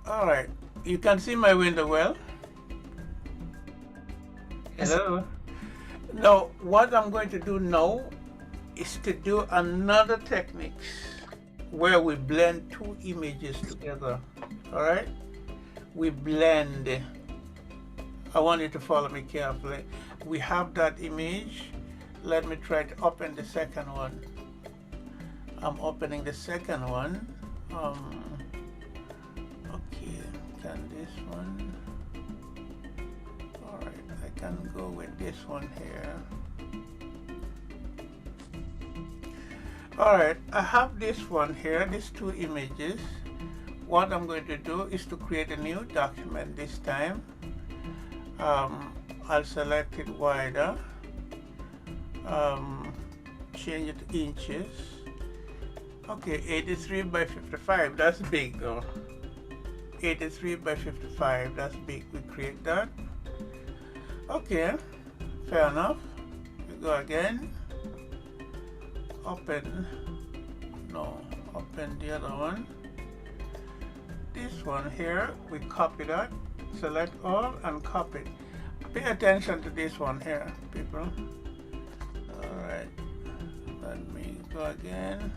All right, you can see my window well. Yes. Hello. Now, what I'm going to do now is to do another technique where we blend two images together. All right, we blend. I want you to follow me carefully. We have that image. Let me try to open the second one. I'm opening the second one. Okay, can this one? All right, I can go with this one here. All right, I have this one here, these two images. What I'm going to do is to create a new document this time. I'll select it wider, change it to inches. Okay, 83 by 55, that's big though. 83 by 55, that's big. We create that. Okay, fair enough. We go again. Open. No, open the other one. This one here, we copy that. Select all and copy. Pay attention to this one here, people. Alright, let me go again.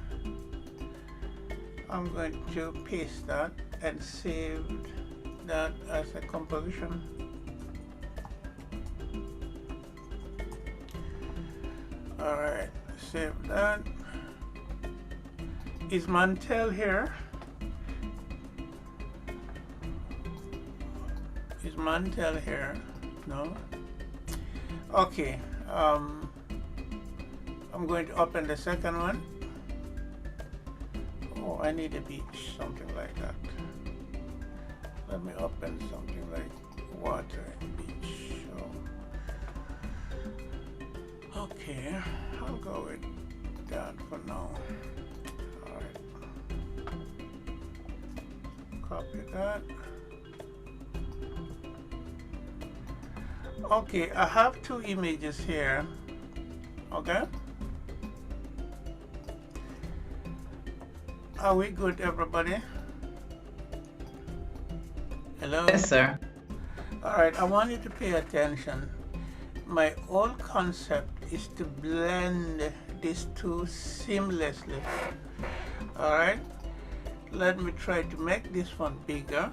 I'm going to paste that and save that as a composition. Alright, save that. Is Mantel here? Is Mantel here? No? Okay, I'm going to open the second one. Oh, I need a beach, something like that. Let me open something like water and beach. So, okay, I'll go with that for now. Alright. Copy that. Okay, I have two images here. Okay? Are we good, everybody? Hello? Yes, sir. Alright, I want you to pay attention. My whole concept is to blend these two seamlessly. Alright? Let me try to make this one bigger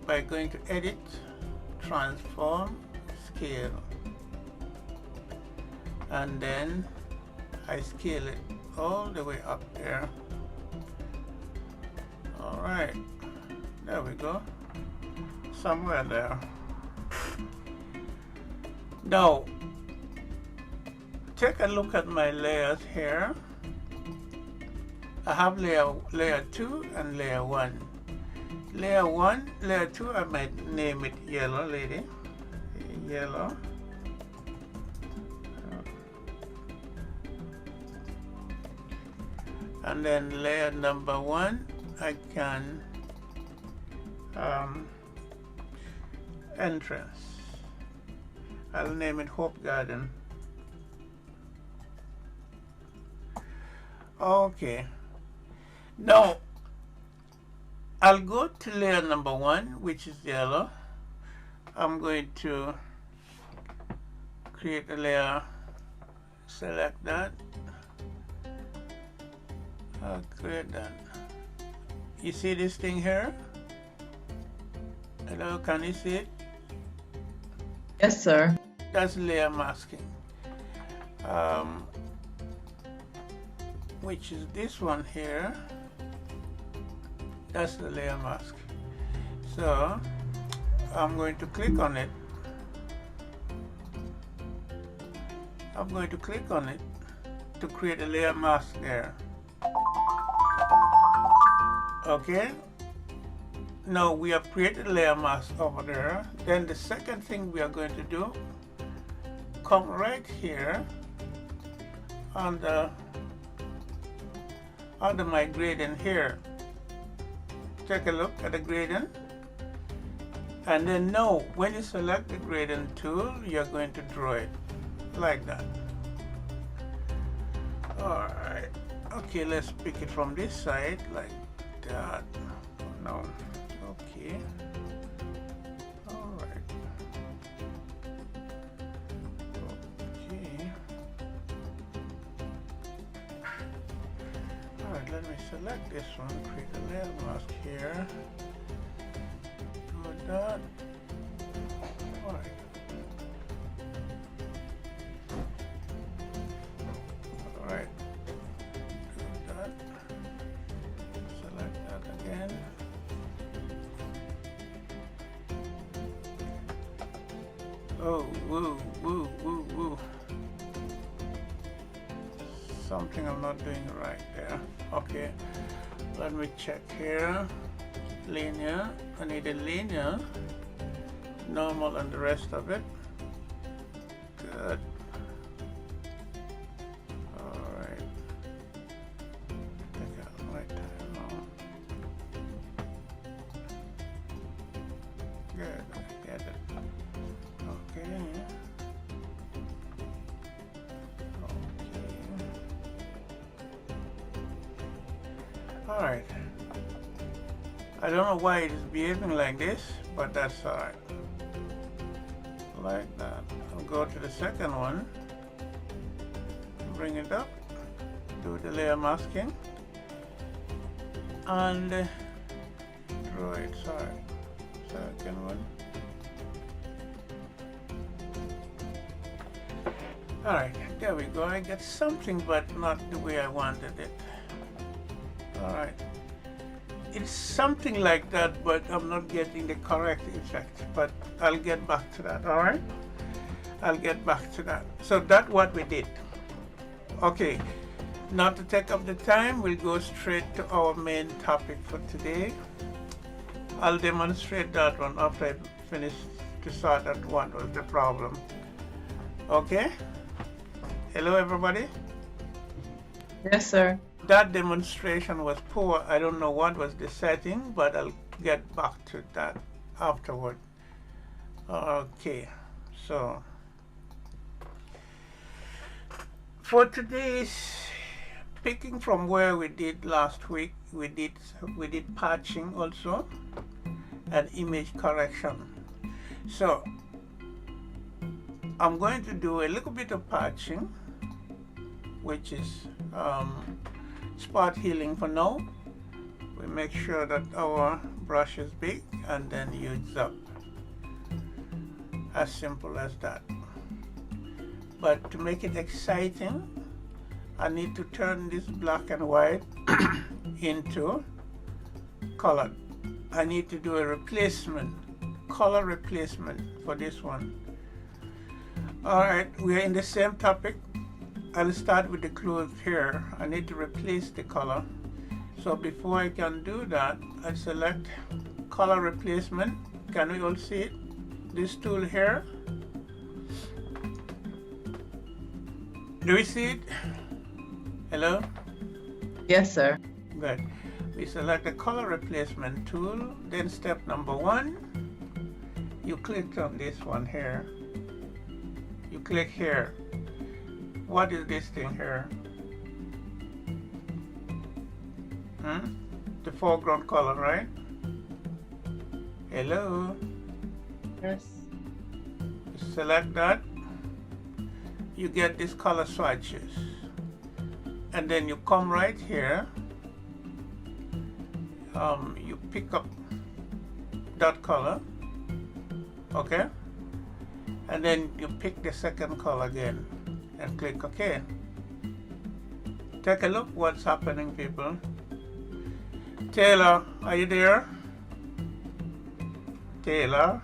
by going to Edit, Transform, Scale. And then I scale it all the way up there. Alright, there we go. Somewhere there. Now, take a look at my layers here. I have layer 2 and layer 1. Layer 1, layer 2, I might name it yellow, lady. Yellow. And then layer number 1, I can entrance. I'll name it Hope Garden. Okay. Now, I'll go to layer number 1, which is yellow. I'm going to create a layer, select that. I'll create that. You see this thing here? Hello, can you see it? Yes, sir. That's layer masking. Which is this one here. That's the layer mask. So I'm going to click on it. I'm going to click on it to create a layer mask there. Okay. Now we have created a layer mask over there. Then the second thing we are going to do, come right here under my gradient here. Take a look at the gradient. And then now, when you select the gradient tool, you're going to draw it like that. Alright. Okay, let's pick it from this side like that. No. Okay. All right. Okay. All right, let me select this one, create a layer mask here. Do that. All right. All right. Do that. Select that again. Oh, woo, woo, woo, woo. Something I'm not doing right there. Okay, let me check here. Linear, I need a linear, normal, and the rest of it. Good. All right. Take out my time now. Good, I get it. Okay. All right. I don't know why it is behaving like this, but that's all right. Like that. I'll go to the second one. Bring it up. Do the layer masking. And draw it. Sorry. Second one. All right. There we go. I get something, but not the way I wanted it. All right. It's something like that, but I'm not getting the correct effect. But I'll get back to that, all right? I'll get back to that. So that's what we did. Okay, not to take up the time, we'll go straight to our main topic for today. I'll demonstrate that one after I finish to sort out what was the problem. Okay? Hello, everybody? Yes, sir. That demonstration was poor. I don't know what was the setting, but I'll get back to that afterward. Okay, so for today's, picking from where we did last week, we did patching also and image correction. So I'm going to do a little bit of patching, which is spot healing for now. We make sure that our brush is big and then use up. As simple as that. But to make it exciting, I need to turn this black and white into color. I need to do a replacement, color replacement for this one. All right, we are in the same topic. I'll start with the clothes here. I need to replace the color. So before I can do that, I select color replacement. Can we all see it? This tool here. Do we see it? Hello? Yes, sir. Good. We select the color replacement tool. Then step number 1, you click on this one here. You click here. What is this thing here? The foreground color, right? Hello? Yes. Select that. You get these color swatches. And then you come right here. You pick up that color. Okay? And then you pick the second color again. And click OK. Take a look what's happening, people. Taylor, are you there? Taylor?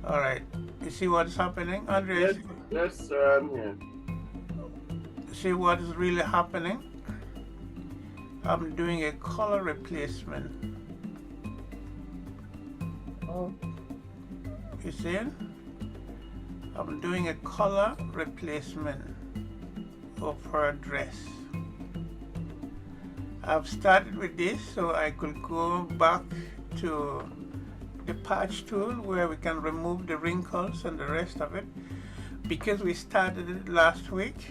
All right. You see what's happening, Andres? Yes, sir, I'm here. See what is really happening? I'm doing a color replacement. Oh. You see it? I'm doing a color replacement of her dress. I've started with this so I could go back to the patch tool where we can remove the wrinkles and the rest of it. Because we started it last week,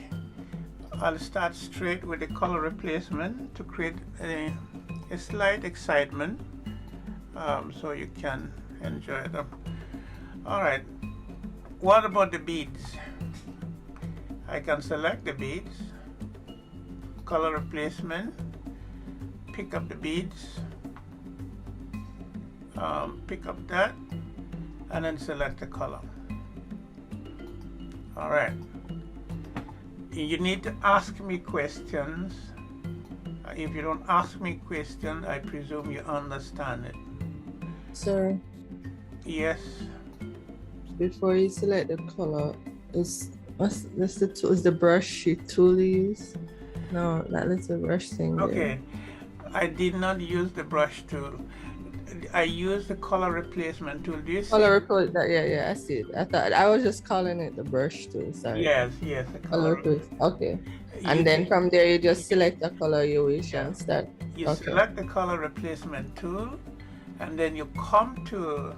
I'll start straight with the color replacement to create a a slight excitement, so you can enjoy them. All right, what about the beads? I can select the beads, color replacement, pick up the beads, pick up that, and then select the color. All right, you need to ask me questions. If you don't ask me questions, I presume you understand it. Sir, Yes. before you select the color, is the brush tool you use? No, that little brush thing. there. Okay. I did not use the brush tool. I used the color replacement tool. Do you see? Color report that, yeah, I see it. I thought I was just calling it the brush tool. Sorry. Yes, yes. The Color color. report. Okay. You And then from there you just select the color you wish Yeah. and start. You Okay. select the color replacement tool, and then you come to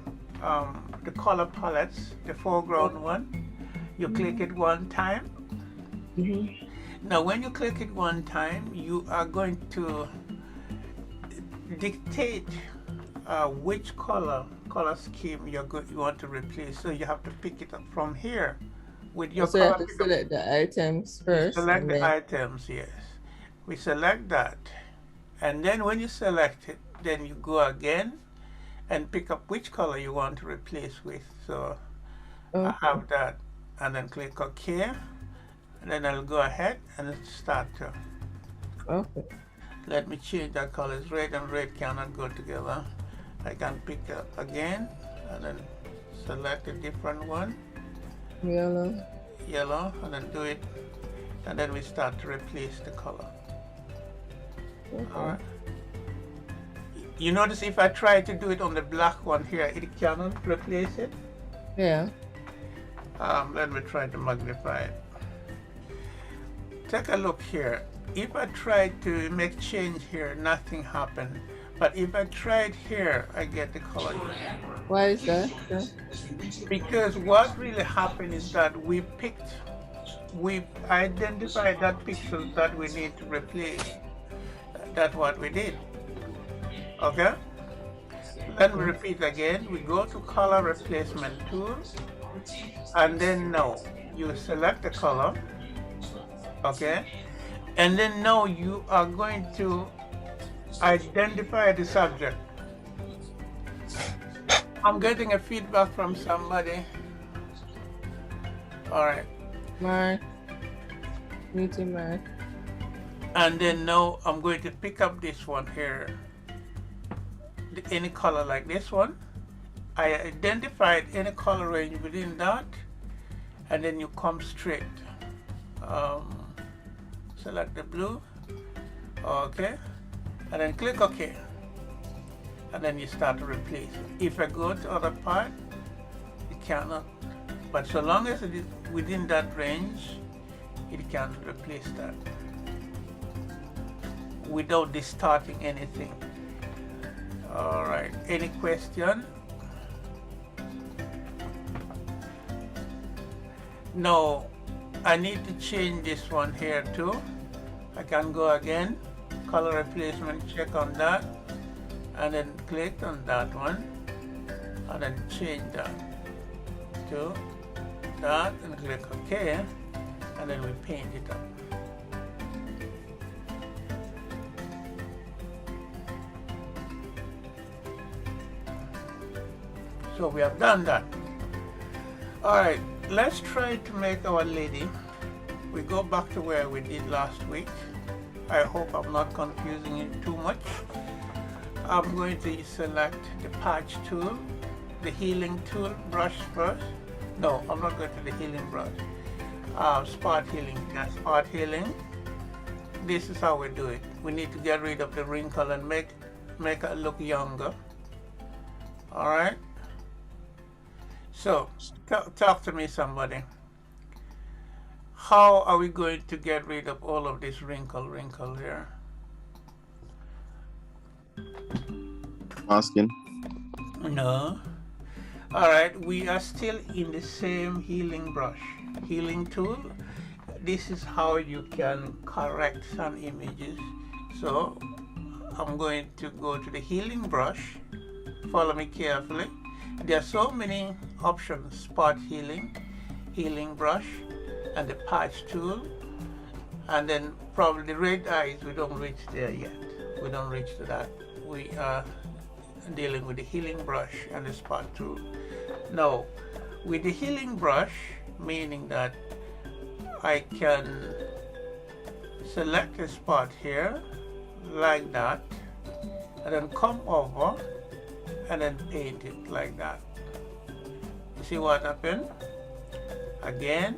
the color palettes, the foreground one. You click it one time. Mhm. Now, when you click it one time, you are going to dictate which color scheme you want to replace. So you have to pick it up from here with your So you have color to picker. select the items first. Select and the then, items, yes. We select that. And then when you select it, then you go again and pick up which color you want to replace with. So I okay. have that. And then click OK. And then I'll go ahead and start to. Okay. Let me change that color. Red and red cannot go together. I can pick up again and then select a different one. Yellow. Yellow, and then do it. And then we start to replace the color. Okay. Alright. You notice if I try to do it on the black one here, it cannot replace it. Yeah. Let me try to magnify it. Take a look here. If I try to make change here, nothing happened. But if I try it here, I get the color. Why is that? sir? Because what really happened is that we identified that pixel that we need to replace. That's what we did. Okay? Let me repeat again. We go to color replacement tool, and then now you select the color. Okay? And then now you are going to identify the subject. I'm getting a feedback from somebody. All right. Mark. Meeting Mark. And then now I'm going to pick up this one here. Any color like this one. I identified any color range within that. And then you come straight. Select the blue. Okay. And then click OK. And then you start to replace it. If I go to other part, it cannot. But so long as it is within that range, it can replace that without distorting anything. All right. Any question? No. I need to change this one here too. I can go again. Color replacement, check on that, and then click on that one, and then change that to that, and click OK, and then we paint it up. So we have done that. All right, let's try to make our lady. We go back to where we did last week. I hope I'm not confusing it too much. I'm going to select the patch tool, the healing tool brush first. No, I'm not going to the healing brush. Spot healing, yeah, spot healing. This is how we do it. We need to get rid of the wrinkle and make it look younger. All right. So talk to me, somebody. How are we going to get rid of all of this wrinkle here? Asking. No. All right, we are still in the same healing brush, healing tool. This is how you can correct some images. So I'm going to go to the healing brush. Follow me carefully. There are so many options: spot healing, healing brush, and the patch tool. And then probably the red eyes, we don't reach there yet. We don't reach to that. We are dealing with the healing brush and the spot tool. Now, with the healing brush, meaning that I can select a spot here like that, and then come over and then paint it like that. You see what happened? Again,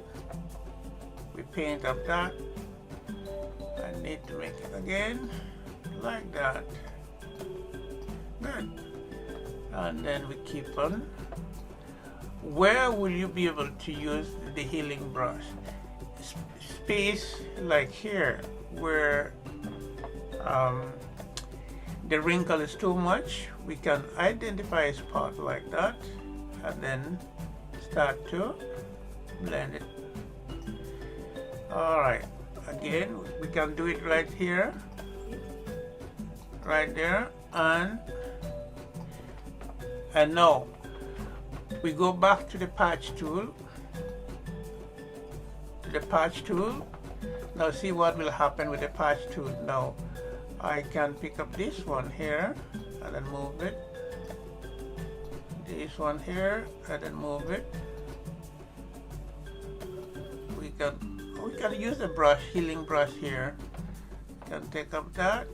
we paint up that. I need to make it again like that. Good. And then we keep on. Where will you be able to use the healing brush? Space like here, where the wrinkle is too much, we can identify a spot like that and then start to blend it. All right, again, we can do it right here, right there, and now we go back to the patch tool, Now see what will happen with the patch tool. Now I can pick up this one here and then move it, this one here and then move it. We can use the brush, healing brush here. Can take up that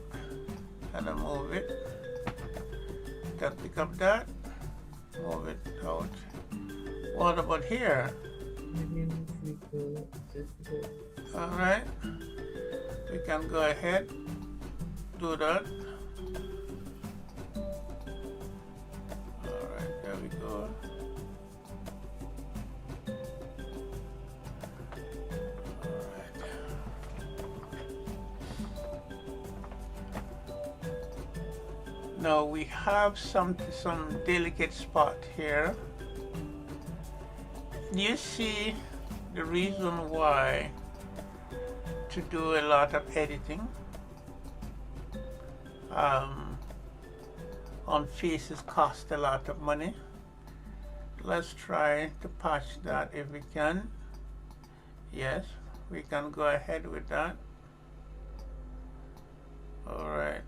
and then move it. Can pick up that, move it out. What about here? All right, we can go ahead, do that. All right, there we go. All right. Now we have some delicate spot here. Do you see the reason why to do a lot of editing on faces cost a lot of money? Let's try to patch that if we can. Yes, we can go ahead with that. All right.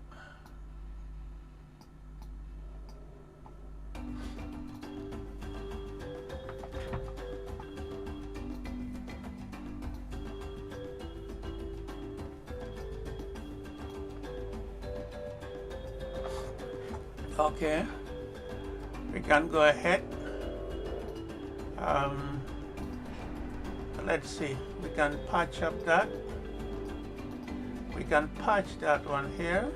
Okay, we can go ahead. Let's see, we can patch up that. We can patch that one here.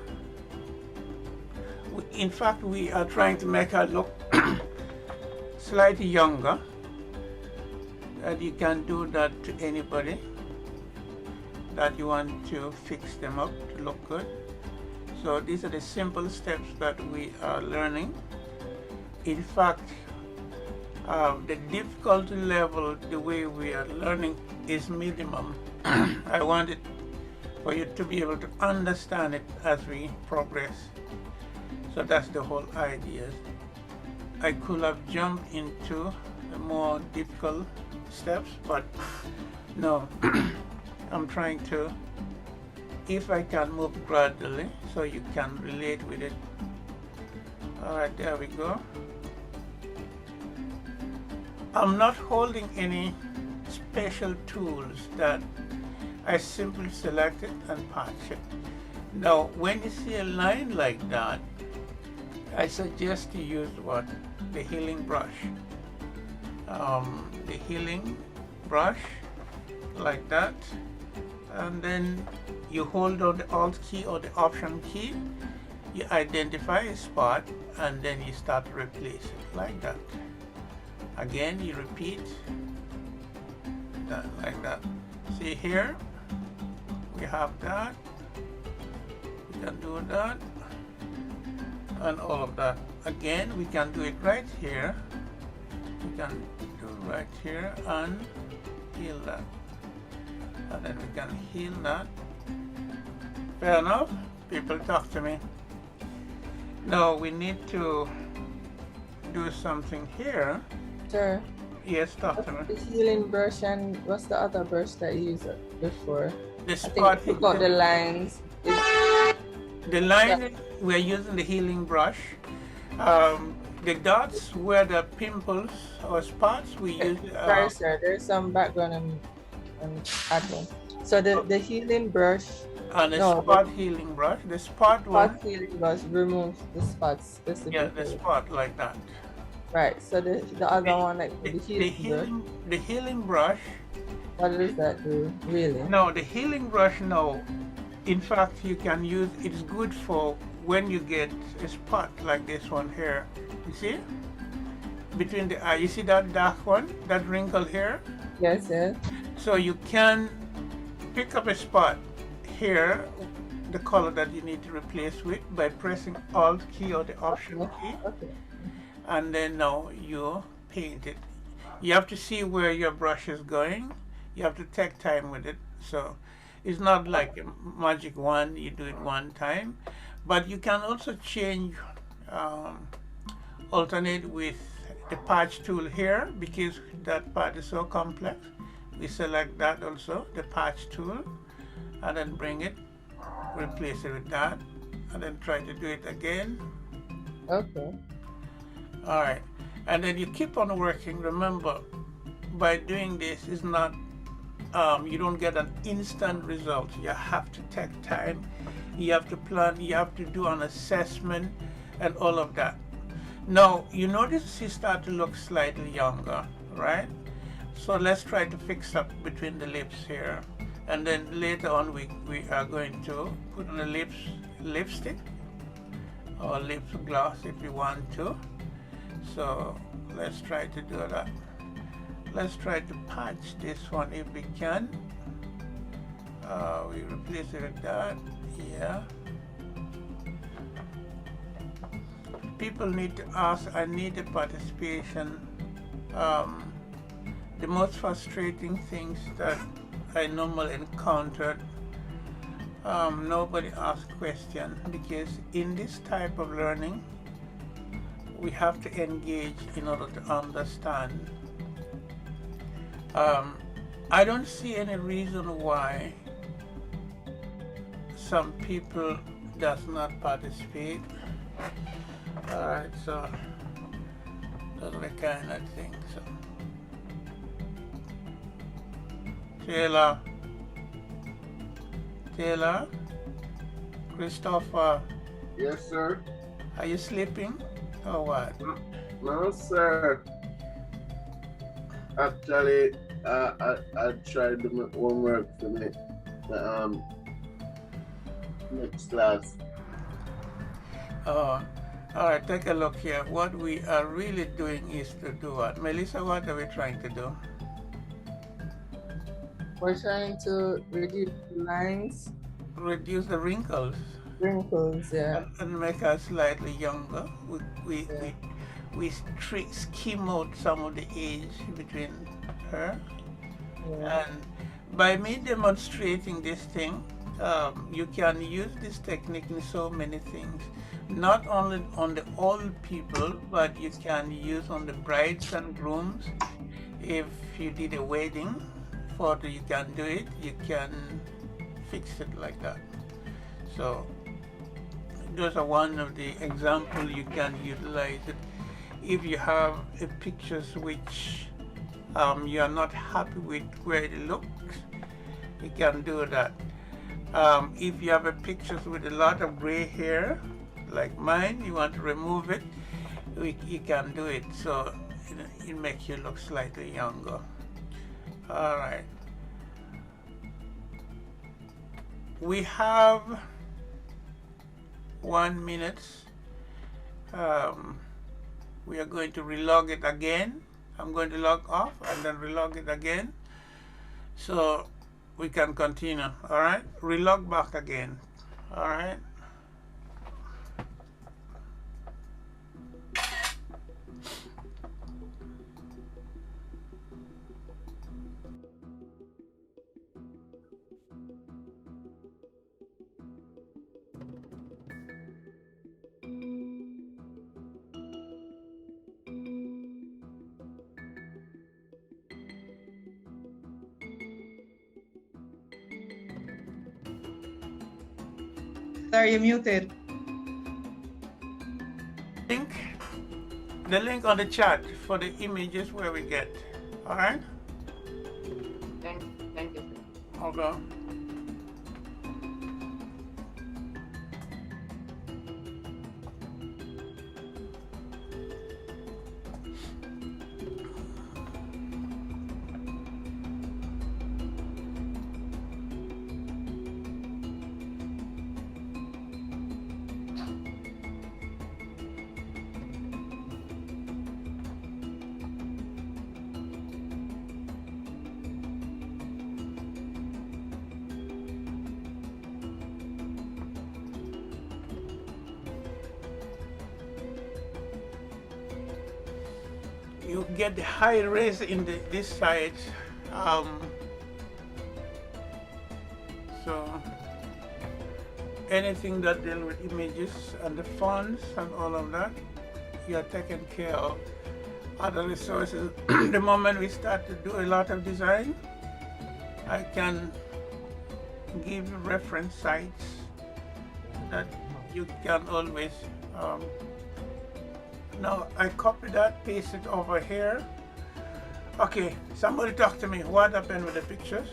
In fact, we are trying to make her look slightly younger. And you can do that to anybody that you want to fix them up to look good. So these are the simple steps that we are learning. In fact, the difficulty level, the way we are learning, is minimum. I want it for you to be able to understand it as we progress. So that's the whole idea. I could have jumped into the more difficult steps, but no, I'm trying to, if I can move gradually so you can relate with it. All right, there we go. I'm not holding any special tools, that I simply select it and patch it. Now, when you see a line like that, I suggest you use what? The healing brush. The healing brush, like that. And then you hold on the Alt key or the Option key, you identify a spot, and then you start to replace it, like that. Again, you repeat that, like that. See here, we have that. We can do that, and all of that. Again, we can do it right here. We can do it right here and heal that. And then we can heal that. Fair enough? People talk to me. Now we need to do something here. Sir, Yes, what's Doctor. the healing brush and what's the other brush that you used before? The I think spot, you took out the lines. the line, we're using the healing brush. The dots where the pimples or spots, we use. Sorry, sir. There's some background and admin. So the healing brush, On a no, spot healing brush, the spot one, spot healing brush removes the spots yeah, the specifically. spot like that. Right. So the other one, like the The healing brush, the healing brush. what does that do, really? No, the healing brush. No, in fact, you can use. It's good for when you get a spot like this one here. You see, between the eye. You see that dark one, that wrinkle here. Yes, yes. So you can pick up a spot here, the color that you need to replace with by pressing Alt key or the Option key, Okay. and then now you paint it. You have to see where your brush is going. You have to take time with it. So it's not like a magic wand, you do it one time, but you can also change, alternate with the patch tool here because that part is so complex. We select that also, the patch tool, and then bring it, replace it with that, and then try to do it again. Okay. All right, and then you keep on working. Remember, by doing this is not, you don't get an instant result. You have to take time, you have to plan, you have to do an assessment and all of that. Now, you notice she start to look slightly younger, right? So let's try to fix up between the lips here. And then later on we are going to put on the lipstick or lip gloss if you want to. So let's try to do that. Let's try to patch this one if we can. We replace it with that. Yeah. People need to ask, I need the participation. The most frustrating things that I normally encountered, nobody asks questions because in this type of learning, we have to engage in order to understand. I don't see any reason why some people does not participate. All right, so those are the kind of things. So. Taylor, Christopher, Yes, sir. are you sleeping or what? No, sir. Actually, I tried to make homework for me. Next class. Oh, all right, take a look here. What we are really doing is to do what? Melissa, what are we trying to do? We're trying to reduce the lines, Reduce the wrinkles wrinkles, yeah. and make us slightly younger. Yeah. We skim out some of the age between her. Yeah. And by me demonstrating this thing, you can use this technique in so many things. Not only on the old people, but you can use on the brides and grooms. If you did a wedding photo, you can do it. You can fix it like that. So those are one of the examples you can utilize it. If you have a pictures which you are not happy with where it looks, you can do that. If you have a pictures with a lot of gray hair, like mine, you want to remove it, you can do it. So it makes you look slightly younger. All right. We have 1 minute. We are going to relog it again. I'm going to log off and then relog it again. So we can continue. All right. Relog back again. All right. Sir, you're muted. Link, the link on the chat for the images where we get. All right. Thank you, sir. Okay. You get the high res in this side. So anything that deals with images and the fonts and all of that, you're taken care of. Other resources, the moment we start to do a lot of design, I can give you reference sites that you can always now I copy that, paste it over here. Okay, somebody talk to me. What happened with the pictures?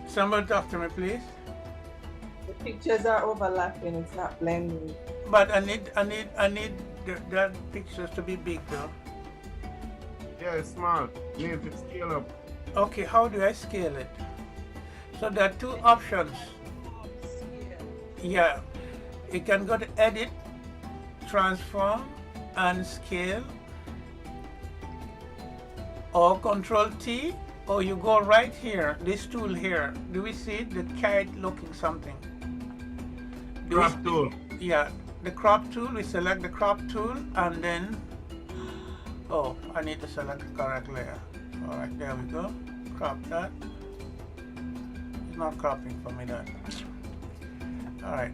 Somebody talk to me, please. The pictures are overlapping. It's not blending. But I need that pictures to be big though. Yeah, it's small. You need to scale up. Okay, how do I scale it? So there are two options. Yeah, you can go to edit, transform, and scale, or Control T, or you go right here, this tool here. Do we see the kite looking something? Crop tool. Yeah, the crop tool, we select the crop tool, and then, oh, I need to select the correct layer. All right, there we go, crop that. It's not cropping for me that. All right.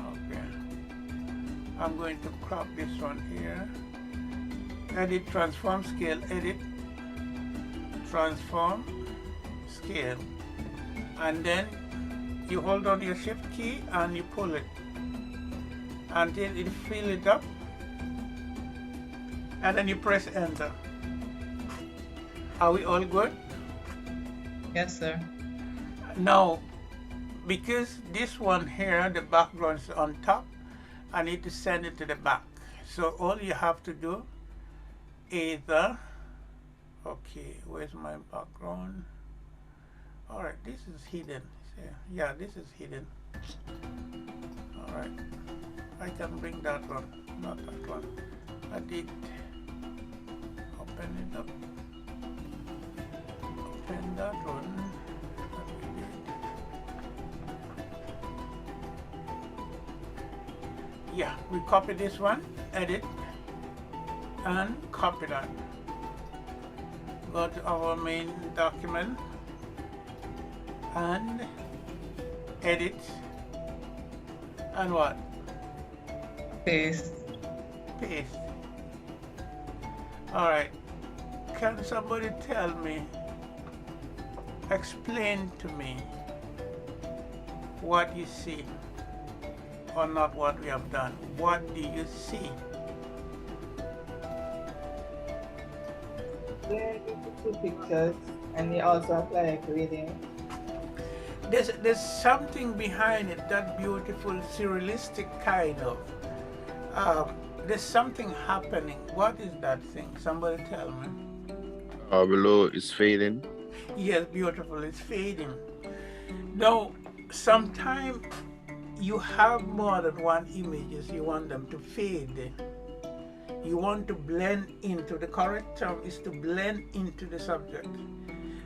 Okay. I'm going to crop this one here. Edit, transform, scale, edit, transform, scale. And then you hold on your shift key and you pull it until it fill it up. And then you press enter. Are we all good? Yes, sir. Now, because this one here, the background is on top, I need to send it to the back. So all you have to do is, okay, where's my background? All right, this is hidden. Yeah, this is hidden. All right, I can bring that one, not that one. I did open it up. Open that one. Yeah, we copy this one, edit, and copy that. Go to our main document and edit, and what? Paste. Paste. All right. Can somebody tell me, explain to me what you see, or not what we have done? What do you see? Yeah, two pictures, and they also apply a gradient. There's something behind it, that beautiful surrealistic kind of. There's something happening. What is that thing? Somebody tell me. Below is fading. Yes, beautiful. It's fading. Now, sometimes you have more than one images. You want them to fade. You want to blend into, the correct term is to blend into the subject.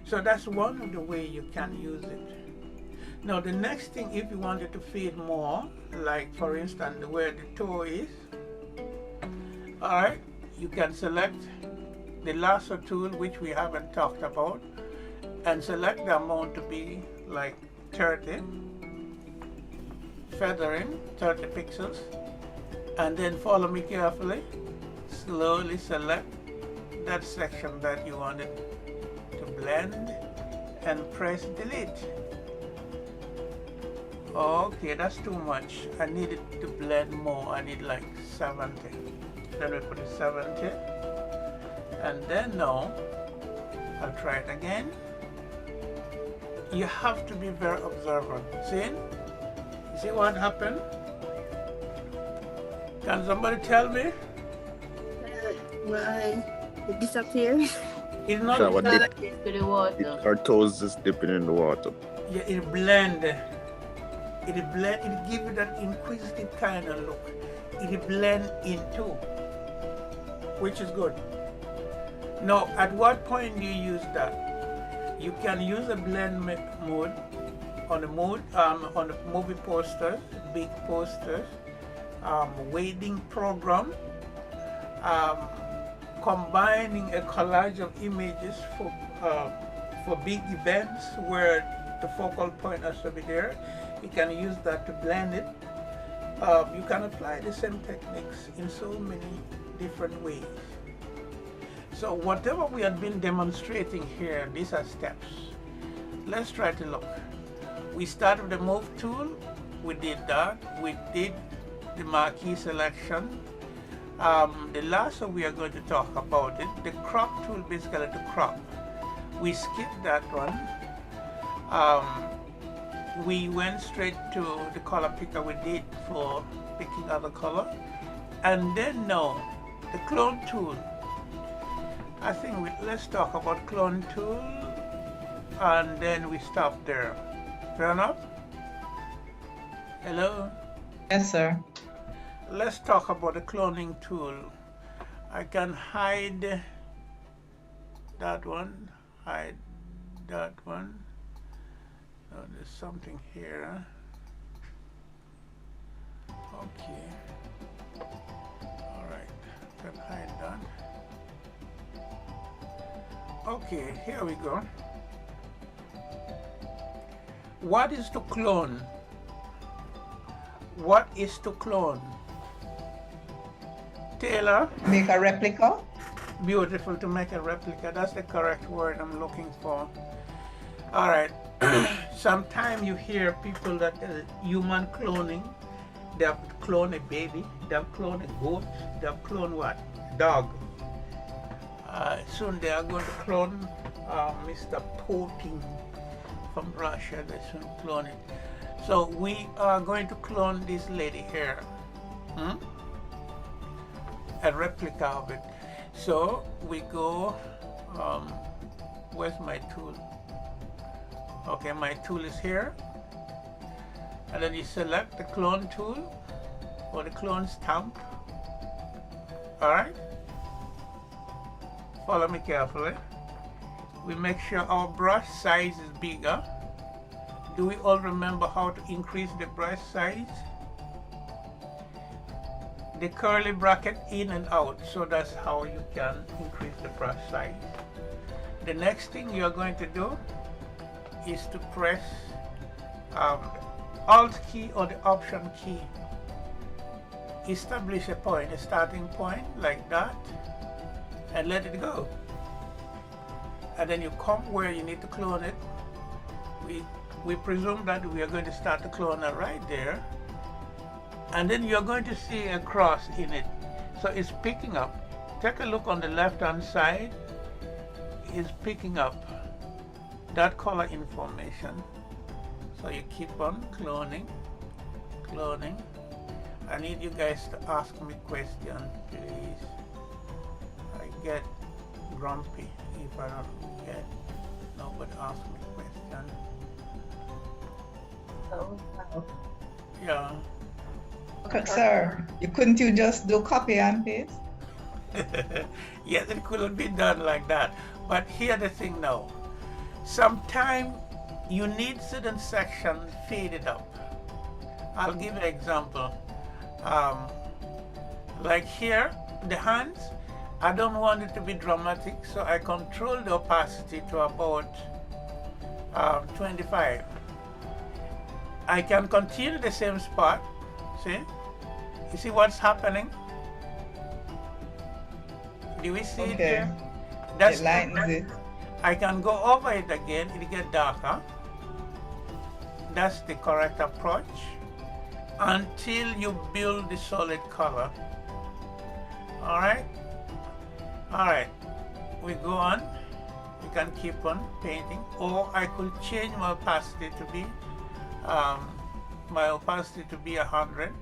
So that's one of the ways you can use it. Now the next thing, if you want it to fade more, like for instance where the toe is, all right, you can select the lasso tool, which we haven't talked about, and select the amount to be like 30, feathering, 30 pixels, and then follow me carefully. Slowly select that section that you wanted to blend and press delete. Okay, that's too much. I need it to blend more. I need like 70. Then we put it 70. And then now, I'll try it again. You have to be very observant. See what happened? Can somebody tell me? Why it disappeared? It's not. So what To dip, the water. our toes is dipping in the water. Yeah, it blend. It blend. It give you that inquisitive kind of look. It blend into, which is good. Now, at what point do you use that? You can use a blend mode on the movie posters, big posters, weighting program, combining a collage of images for big events where the focal point has to be there. You can use that to blend it. You can apply the same techniques in so many different ways. So whatever we have been demonstrating here, these are steps. Let's try to look. We start with the move tool. We did that. We did the marquee selection. The last one we are going to talk about it, the crop tool, basically to crop. We skipped that one. We went straight to the color picker we did for picking other color. And then now, the clone tool. I think let's talk about clone tool and then we stop there. Fair enough? Hello? Yes, sir. Let's talk about the cloning tool. I can hide that one, hide that one. Oh, there's something here. Okay. All right, can hide that. Okay, here we go. What is to clone? What is to clone? Taylor? Make a replica. Beautiful, to make a replica. That's the correct word I'm looking for. All right. Sometimes you hear people that human cloning, they have cloned a baby, they have cloned a goat, they have cloned what? Dog. Soon they are going to clone Mr. Putin from Russia. They soon clone it. So we are going to clone this lady here. A replica of it. So we go, where's my tool? Okay, my tool is here. And then you select the clone tool or the clone stamp. All right. Follow me carefully. We make sure our brush size is bigger. Do we all remember how to increase the brush size? The curly bracket in and out, so that's how you can increase the brush size. The next thing you're going to do is to press Alt key or the Option key. Establish a point, a starting point like that, and let it go. And then you come where you need to clone it. We presume that we are going to start the cloner right there. And then you're going to see a cross in it. So it's picking up. Take a look on the left-hand side. It's picking up that color information. So you keep on cloning, cloning. I need you guys to ask me questions, please. I get grumpy if I don't get nobody ask me question. Yeah. Okay, sir, couldn't you just do copy and paste? Yes, it couldn't be done like that. But here's the thing now. Sometimes you need certain sections faded up. I'll give an example. Like here, the hands, I don't want it to be dramatic, so I control the opacity to about 25. I can continue the same spot. See? You see what's happening? Do we see it Okay. here? That's It lightens it. I can go over it again, it get darker. That's the correct approach until you build the solid color. Alright? Alright. We go on. We can keep on painting. Or I could change my opacity to be 100.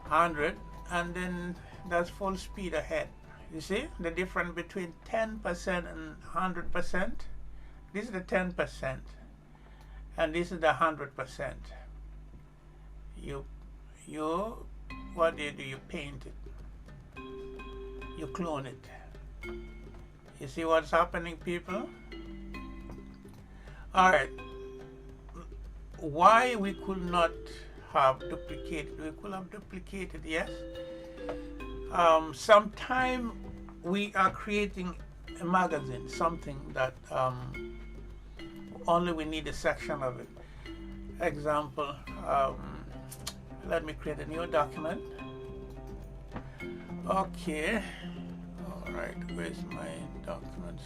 100, and then that's full speed ahead. You see the difference between 10% and 100%? This is the 10%, and this is the 100%. What do? You paint it. You clone it. You see what's happening, people? All right. Why we could not have duplicated? We could have duplicated, yes. Sometime we are creating a magazine, something that only we need a section of it. Example, let me create a new document. Okay. All right, where's my document?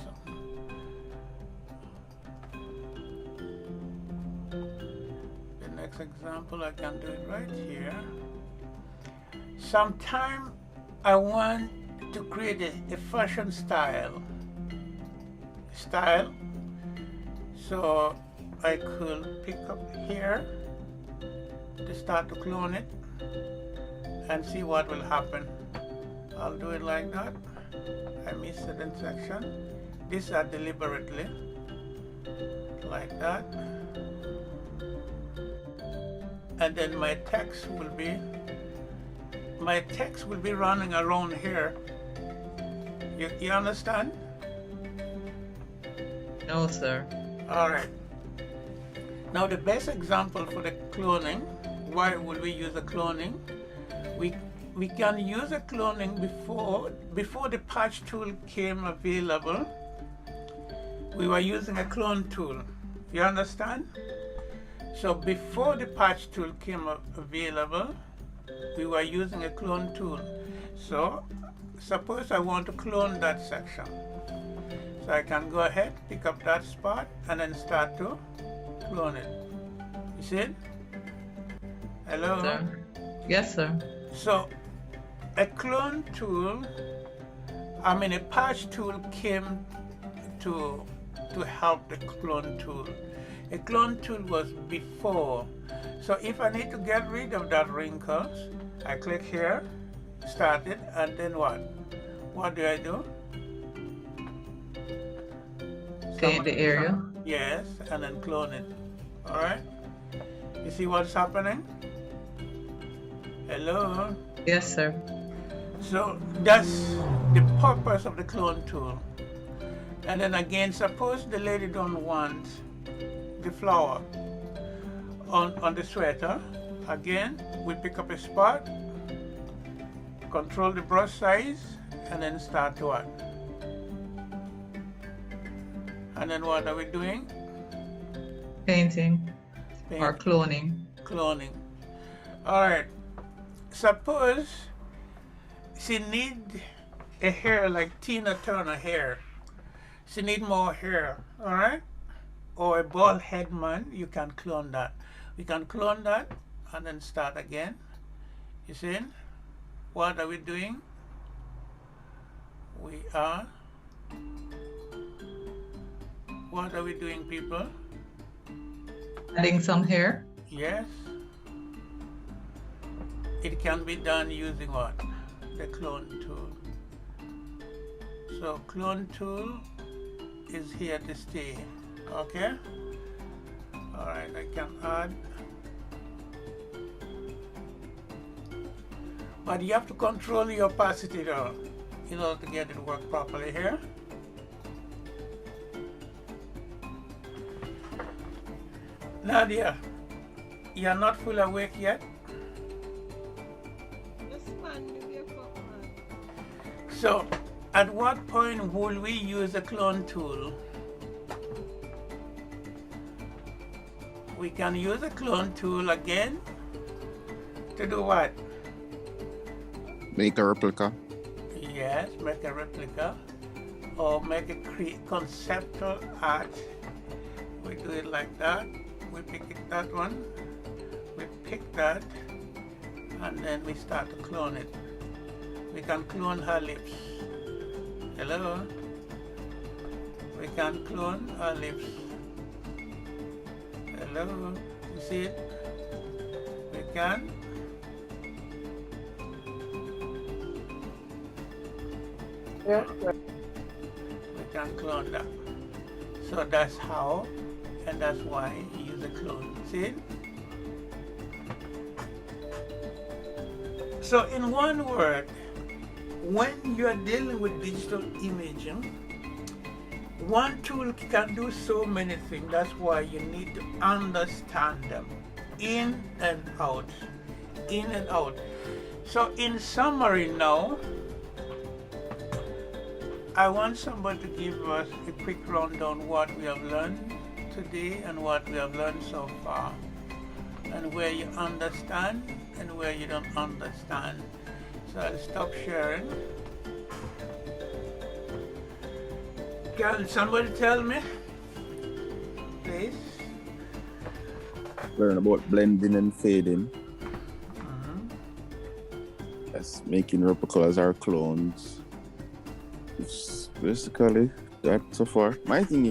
The next example, I can do it right here. Sometime I want to create a fashion style. So I could pick up here to start to clone it and see what will happen. I'll do it like that. I missed certain section. These are deliberately like that. And then my text will be running around here. You understand? No, sir. All right. Now the best example for the cloning, why would we use a cloning? We can use a cloning before the patch tool came available. We were using a clone tool. You understand? So before the patch tool came available, we were using a clone tool. So suppose I want to clone that section. So I can go ahead, pick up that spot, and then start to clone it. You see it? Hello? Sir. Yes, sir. So a clone tool, a patch tool came to help the clone tool. A clone tool was before. So if I need to get rid of that wrinkles, I click here, start it, and then what? What do I do? Paint the area. Yes, and then clone it. All right? You see what's happening? Hello? Yes, sir. So that's the purpose of the clone tool. And then again, suppose the lady don't want the flower on the sweater. Again, we pick up a spot, control the brush size, and then start to what? And then what are we doing? Painting or Paint. cloning. Cloning. All right. Suppose she need a hair like Tina Turner hair. She need more hair. All right. Or a bald head man. You can clone that. We can clone that and then start again. You see? What are we doing? We are. What are we doing, people? Adding some hair. Yes. It can be done using what? The clone tool. So clone tool is here to stay. Okay? Alright, I can add. But you have to control the opacity though, in order to get it to work properly here. Nadia, you're not fully awake yet? So, at what point will we use a clone tool? We can use a clone tool again to do what? Make a replica. Yes, make a replica or make a conceptual art. We do it like that. We pick that one. We pick that, and then we start to clone it. We can clone her lips. Hello? We can clone her lips. Hello? You see it? We can. Yeah. We can clone that. So that's how, and that's why you use a clone. See it? So in one word, when you're dealing with digital imaging, one tool can do so many things. That's why you need to understand them in and out, in and out. So in summary now, I want somebody to give us a quick rundown what we have learned today and what we have learned so far, and where you understand and where you don't understand. So I'll stop sharing. Can somebody tell me, please? Learn about blending and fading. That's making replicas or clones. It's basically that so far. My thing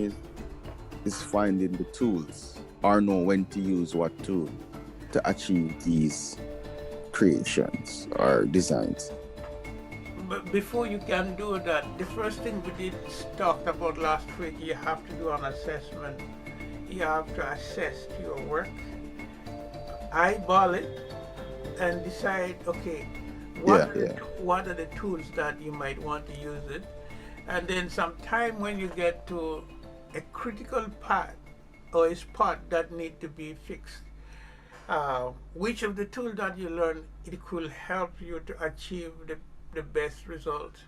is finding the tools or know when to use what tool to achieve these creations or designs. But before you can do that, the first thing we talked about last week, you have to do an assessment. You have to assess your work, eyeball it, and decide, okay, what are the tools that you might want to use it. And then sometime when you get to a critical part or a spot that need to be fixed, which of the tools that you learn, it could help you to achieve the best results.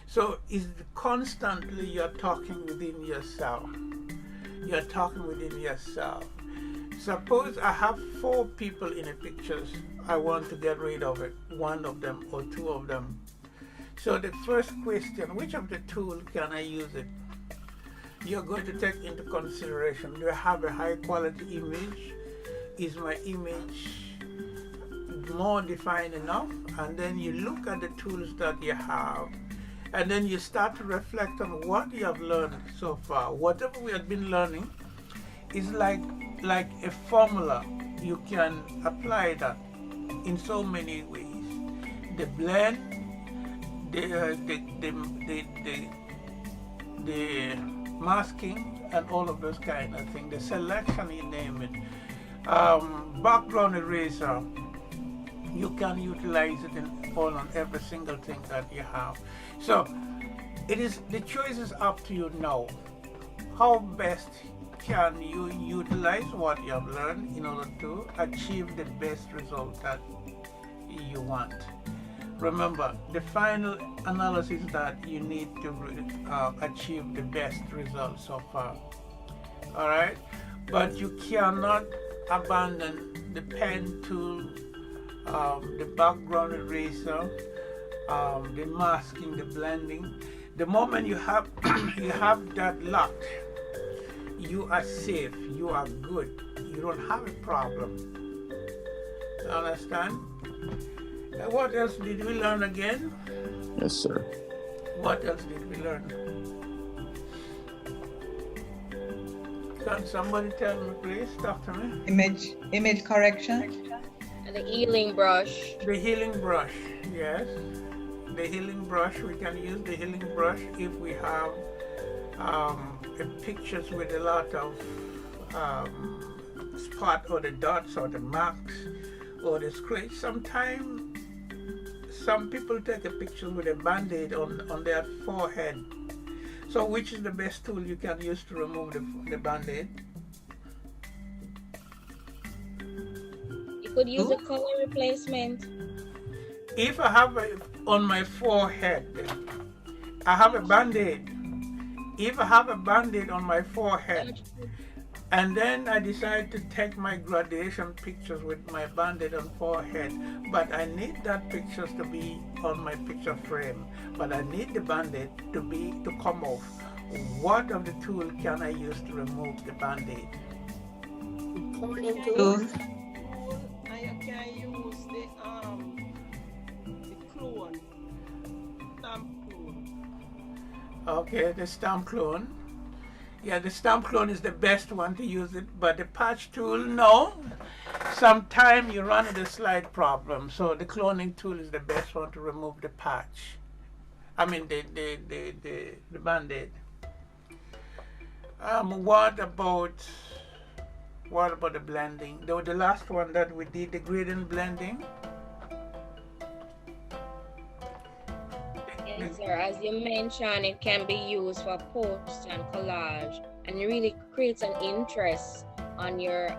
So it's constantly you're talking within yourself. You're talking within yourself. Suppose I have 4 people in a picture. I want to get rid of it, one of them or 2 of them. So the first question, which of the tools can I use it? You're going to take into consideration, do I have a high quality image? Is my image more defined enough? And then you look at the tools that you have, and then you start to reflect on what you have learned so far. Whatever we have been learning is like a formula. You can apply that in so many ways. The blend, the masking, and all of those kind of things. The selection, you name it. Background eraser, you can utilize it on every single thing that you have. So the choice is up to you now. How best can you utilize what you have learned in order to achieve the best result that you want? Remember, the final analysis that you need to achieve the best result so far. All right, but you cannot abandon the pen tool, the background eraser, the masking, the blending. The moment you have you have that locked, you are safe. You are good. You don't have a problem. You understand? What else did we learn again? Yes, sir. What else did we learn? Can somebody tell me, please? Talk to me. Image correction. And the healing brush. The healing brush, yes. The healing brush, we can use the healing brush if we have pictures with a lot of spot or the dots or the marks or the scratch. Sometimes some people take a picture with a band-aid on their forehead. So which is the best tool you can use to remove the band-aid? You could use a color replacement. If I have on my forehead, I have a band-aid. If I have a band-aid on my forehead, And then I decided to take my graduation pictures with my Band-Aid on forehead. But I need that pictures to be on my picture frame. But I need the Band-Aid to come off. What of the tool can I use to remove the Band-Aid? Cloning tool. Tool. And you can use the clone, stamp clone. Okay, the stamp clone. Yeah, the stamp clone is the best one to use it, but the patch tool, no. Sometimes you run into a slight problem, so the cloning tool is the best one to remove the patch. I mean the Band-Aid. What about the blending? The last one that we did, the gradient blending. Yes, sir. As you mentioned, it can be used for post and collage, and it really creates an interest on your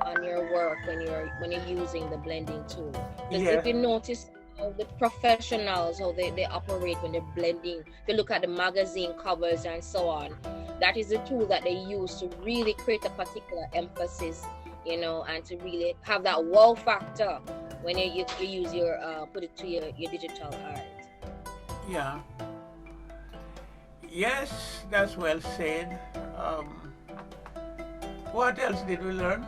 work when you're using the blending tool. Because Yeah. if you notice how the professionals how they operate when they're blending, if you look at the magazine covers and so on, that is the tool that they use to really create a particular emphasis, and to really have that wow factor when you use your put it to your digital art. Yeah. Yes, that's well said. What else did we learn?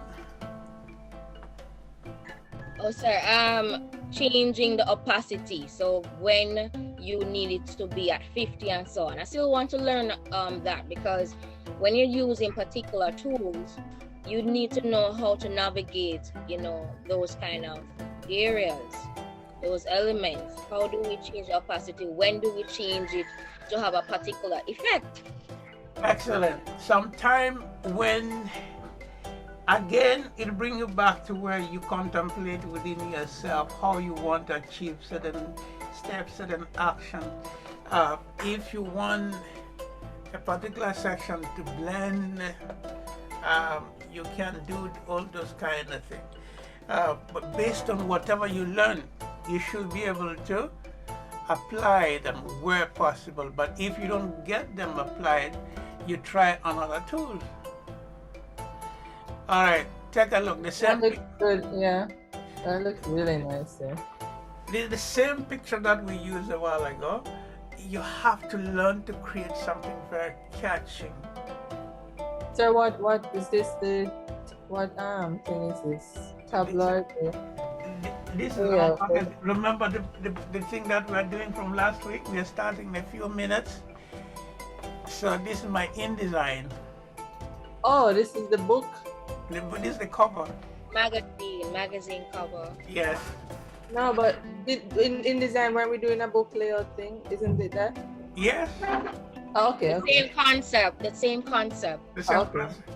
Oh, sir, changing the opacity. So when you need it to be at 50 and so on. I still want to learn that, because when you're using particular tools, you need to know how to navigate, those kind of areas, those elements. How do we change the opacity? When do we change it to have a particular effect? Excellent. Sometime when, again, it'll bring you back to where you contemplate within yourself how you want to achieve certain steps, certain action. If you want a particular section to blend, you can do all those kind of things. But based on whatever you learn, you should be able to apply them where possible. But if you don't get them applied, you try another tool. All right, take a look. The That same, looks good. Yeah, that looks really nice. Yeah. the same picture that we used a while ago. You have to learn to create something very catching. So what is this? What thing is this? Tabloid. This is Yeah, our magazine. Remember the thing that we're doing from last week? We're starting in a few minutes. So this is my InDesign. Oh, this is the book. This is the cover. Magazine cover. Yes. No, but in design, when we're doing a book layout thing, isn't it that? Yes. Oh, okay. The same concept. The same concept. The same Okay. concept.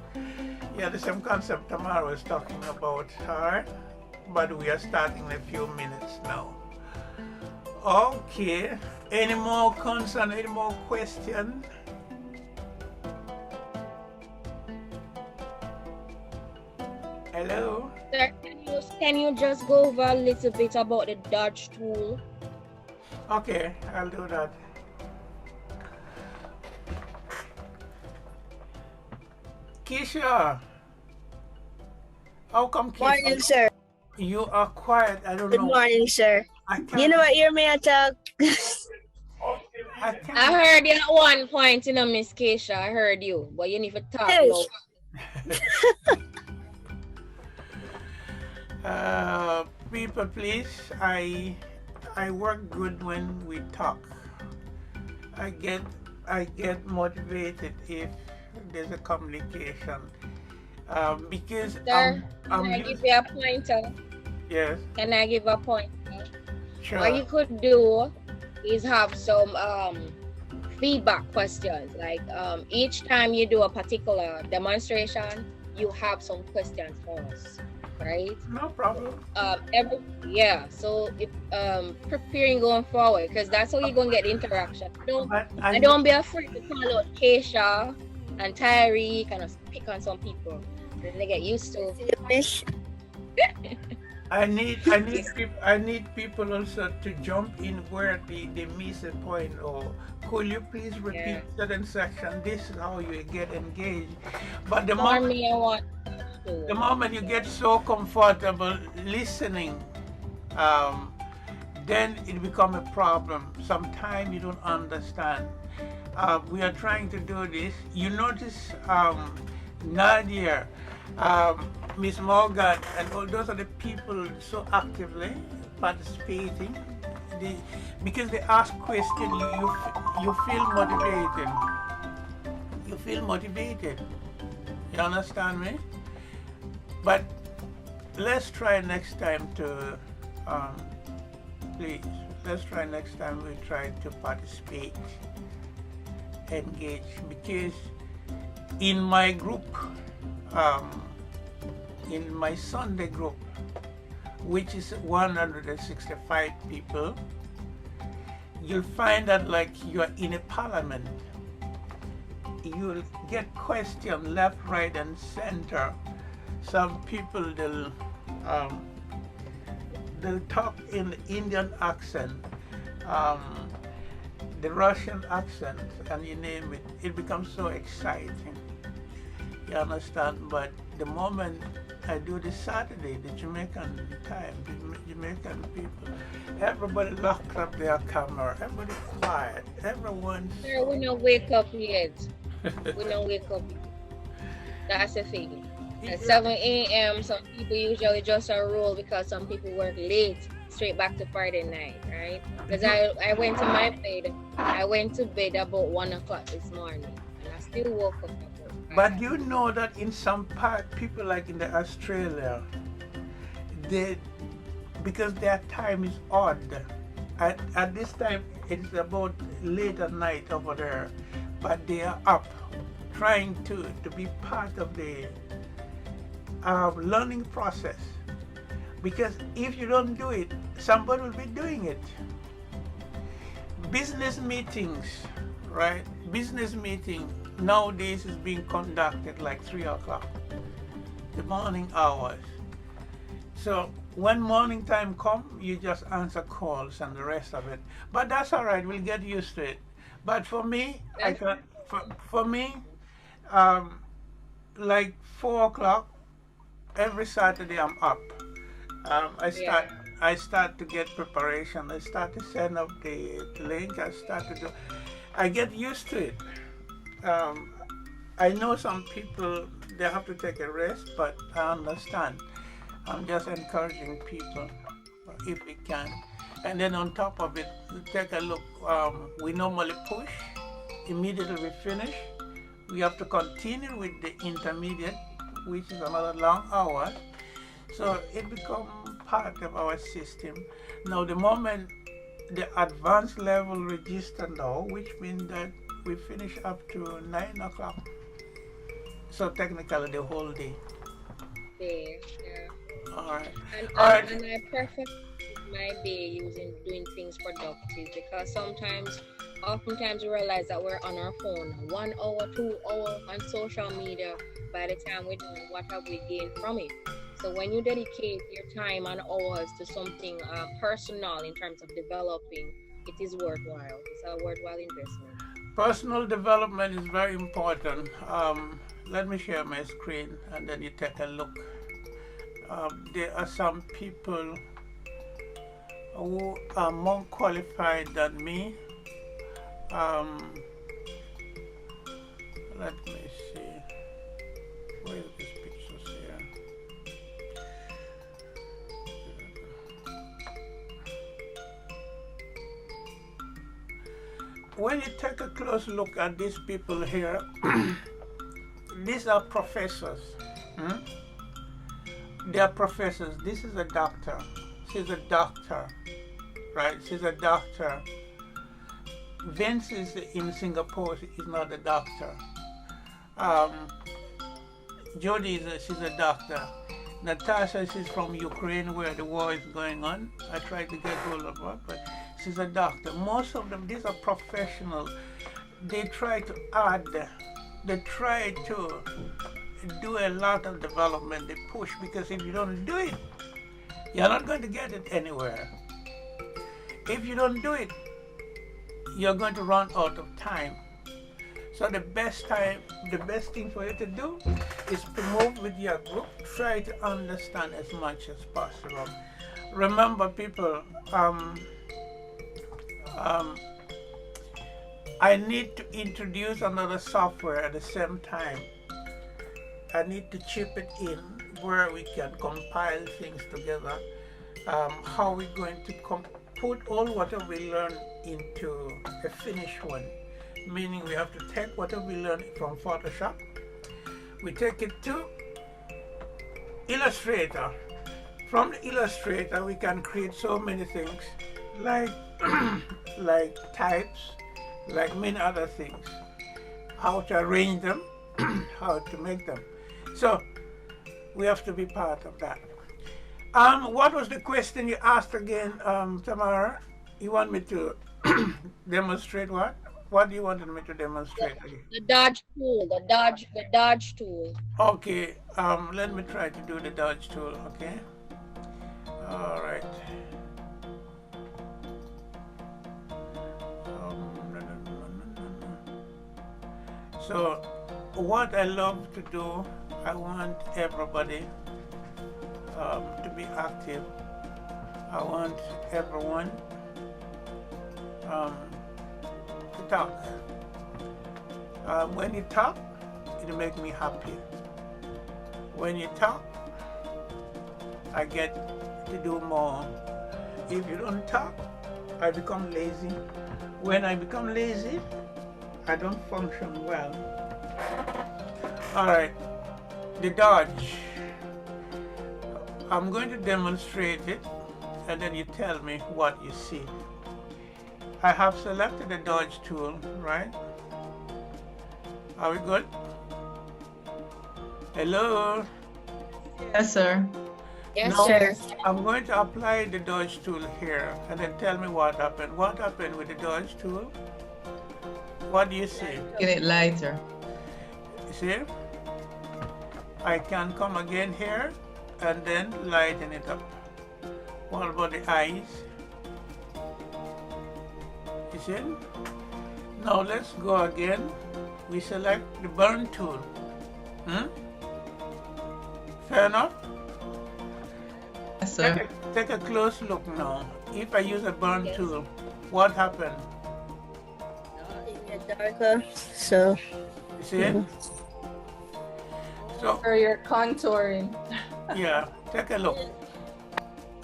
Yeah, the same concept Tamara is talking about. All right. But we are starting in a few minutes now. Okay. Any more concern? Any more questions? Hello. Sir, can you just go over a little bit about the Dodge tool? Okay, I'll do that. Keisha, how come Morning, Keisha, sir. you are quiet? I don't Good know. morning, sir. I can't, You know what? You're me talk. I can't. I heard you at one point, Miss Keisha. I heard you, but you need to talk Yes. loud. People, please. I work good when we talk. I get motivated if there's a communication. Because Sir, I'm can I give you a pointer? yes, Can I give a pointer? sure. What you could do is have some feedback questions. Like each time you do a particular demonstration, you have some questions for us, right? No problem. So if preparing going forward, because that's how you're gonna get the interaction. But And don't be afraid to call out Keisha and Tyree, kind of pick on some people. Then they get used to. I need people also to jump in where they miss a point, or could you please repeat Yeah. certain section? This is how you get engaged. But the For more me, I want to. The moment you get so comfortable listening, um, then it become a problem. Sometimes you don't understand. We are trying to do this. You notice Nadia, Miss Morgan, and all those are the people so actively participating. They, because they ask questions, you feel motivated. You feel motivated. You understand me? But let's try next time to, please, let's try next time we try to participate, engage, because in my group, in my Sunday group, which is 165 people, you'll find that like you're in a parliament. You'll get questions left, right, and center. Some people they'll talk in the Indian accent, the Russian accent, and you name it. It becomes so exciting. You understand? But the moment I do this Saturday, the Jamaican time, the Jamaican people, everybody locked up their camera, everybody quiet, everyone's. Sir, we don't wake up yet. We don't wake up yet. That's the thing. At 7 a.m., some people usually just roll because some people work late, straight back to Friday night, right? Because I went to my bed, I went to bed about 1 o'clock this morning, and I still woke up. But you know that in some part, people like in the Australia, they, because their time is odd. At this time, it's about late at night over there, but they are up, trying to be part of the learning process. Because if you don't do it, somebody will be doing it. Business meetings, right? Business meeting nowadays is being conducted like 3 o'clock, the morning hours. So when morning time comes, you just answer calls and the rest of it. But that's all right, we'll get used to it. But for me, for me, like 4 o'clock, every Saturday I'm up. I start to get preparation. I start to send up the link. I get used to it. I know some people, they have to take a rest, but I understand. I'm just encouraging people if we can. And then on top of it, take a look. We normally push immediately we finish. We have to continue with the intermediate, which is another long hour. So it becomes part of our system. Now the moment the advanced level register now, which means that we finish up to 9 o'clock. So technically the whole day. Yeah. All right. And I perfect my day doing things productive, because oftentimes we realize that we're on our phone 1 hour, 2 hours on social media. By the time we're done, what have we gained from it? So when you dedicate your time and hours to something personal in terms of developing, it is worthwhile. It's a worthwhile investment. Personal development is very important. Let me share my screen and then you take a look. There are some people who are more qualified than me. Let me see. Where is this pictures here? When you take a close look at these people here, these are professors. They are professors. This is a doctor. She's a doctor, right? She's a doctor. Vince is in Singapore. He's not a doctor. Jody she's a doctor. Natasha, she's from Ukraine where the war is going on. I tried to get hold of her, but she's a doctor. Most of them, these are professionals. They try to add, they try to do a lot of development. They push, because if you don't do it, you're not going to get it anywhere. If you don't do it, you're going to run out of time. So the best thing for you to do is to move with your group. Try to understand as much as possible. Remember, people, I need to introduce another software at the same time. I need to chip it in where we can compile things together. How we're going to put all whatever we learn into a finished one. Meaning we have to take whatever we learn from Photoshop, we take it to Illustrator. From the Illustrator, we can create so many things like like types, like many other things. How to arrange them, how to make them. So we have to be part of that. What was the question you asked again, Tamara? You want me to demonstrate what? What do you want me to demonstrate? The dodge tool, the dodge tool. Okay, let me try to do the dodge tool, okay? All right. So, what I love to do, I want everybody to be active. I want everyone to talk. When you talk, it'll make me happy. When you talk, I get to do more. If you don't talk, I become lazy. When I become lazy, I don't function well. All right, the dodge. I'm going to demonstrate it, and then you tell me what you see. I have selected the dodge tool, right? Are we good? Hello? Yes, sir. Yes, Now, sir. I'm going to apply the dodge tool here, and then tell me what happened. What happened with the dodge tool? What do you see? Get it lighter. See? I can come again here and then lighten it up. What about the eyes? You see? Now let's go again. We select the burn tool. Fair enough? Yes, sir. Take a close look now. If I use a burn tool, what happened? Darker, so You see it? So, Or you're contouring. yeah, take a look.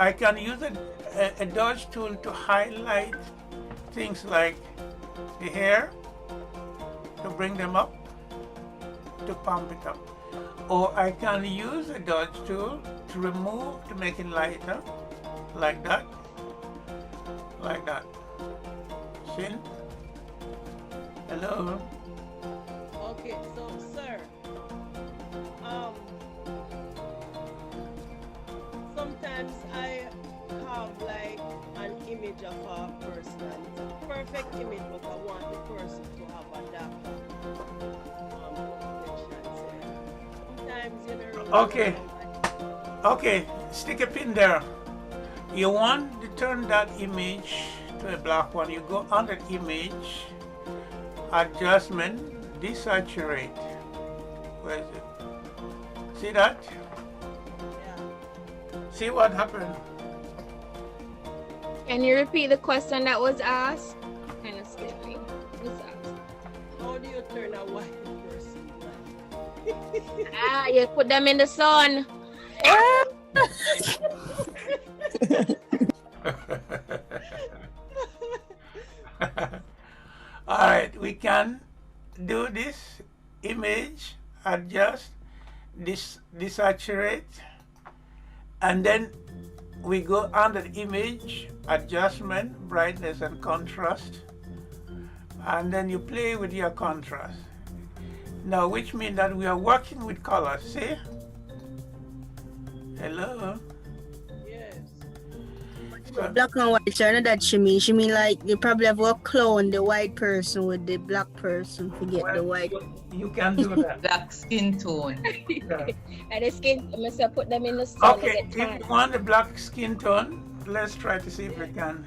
I can use a dodge tool to highlight things like the hair, to bring them up, to pump it up. Or I can use a dodge tool to remove, to make it lighter, like that, like that. See? Hello? Okay, so sir, sometimes I have like an image of a person and it's a perfect image, but I want the person to have a darker complexion. Sometimes you know. Okay. Okay, stick a pin there. You want to turn that image to a black one. You go under image, adjustment, desaturate. Where is it? See that? Yeah. See what happened? Can you repeat the question that was asked? Kind of scary. What's asked? How do you turn a white person black? Ah, you put them in the sun. All right, we can do this image, adjust, desaturate, and then we go under the image, adjustment, brightness and contrast, and then you play with your contrast. Now, which means that we are working with colors, see? Hello? Yes. So, black and white. So I know that she mean. She mean like they probably have a clone the white person with the black person. Forget the white. you can do that. Black skin tone. Yeah. And the skin, I must put them in the sun. Okay, to if get tan. you want the black skin tone, let's try to see if we can.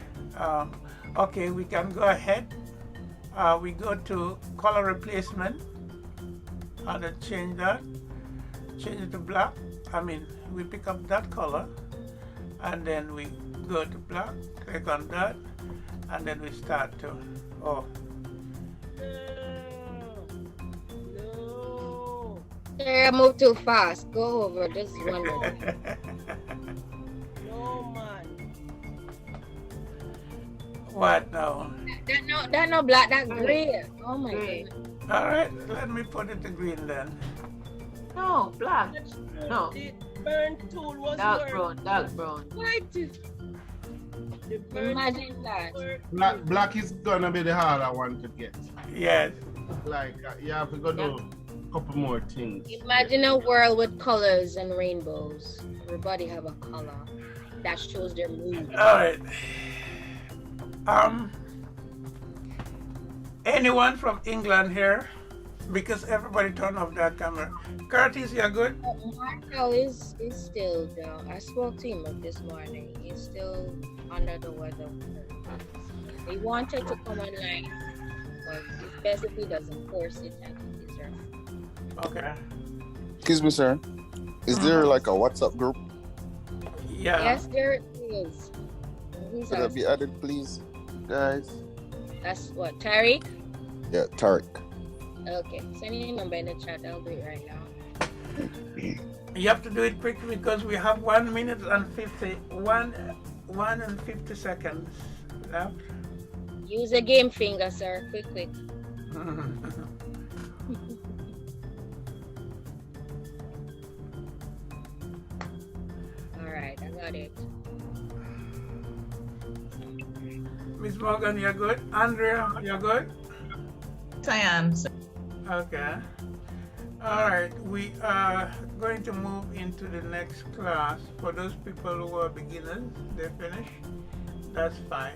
Okay, we can go ahead We go to color replacement. How to change that? Change it to black. We pick up that color, and then we go to black. Click on that, and then we start to. Oh, No. Sir, I moved too fast. Go over this one more. No, man. what now? That no black, that gray. Oh my god. All right, let me put it to green then. No, black. No. The burn tool was Dark working. brown, dark brown. What? The burn Imagine tool that. was working. Black is gonna be the harder one to get. Yes. Like you have to go do a couple more things. Imagine a world with colors and rainbows. Everybody have a color that shows their mood. All right. Anyone from England here? Because everybody turned off that camera. Curtis, you're good? Marco is still down. I spoke to him this morning. He's still under the weather. He wanted to come online, but it's best if he doesn't force it and he's right. Okay. Excuse me, sir. Is there like a WhatsApp group? Yeah. Yes, there is. Who's Could that that? be added, please, guys? That's what, Tariq? Yeah, Tariq. Okay, send your number in the chat. I'll do it right now. You have to do it quickly because we have 1 minute and 50 seconds left. Use a game finger, sir. Quick. All right, I got it. Miss Morgan, you're good. Andrea, you're good. I am, sir. Okay. All right. We are going to move into the next class. For those people who are beginners, they finish. That's fine.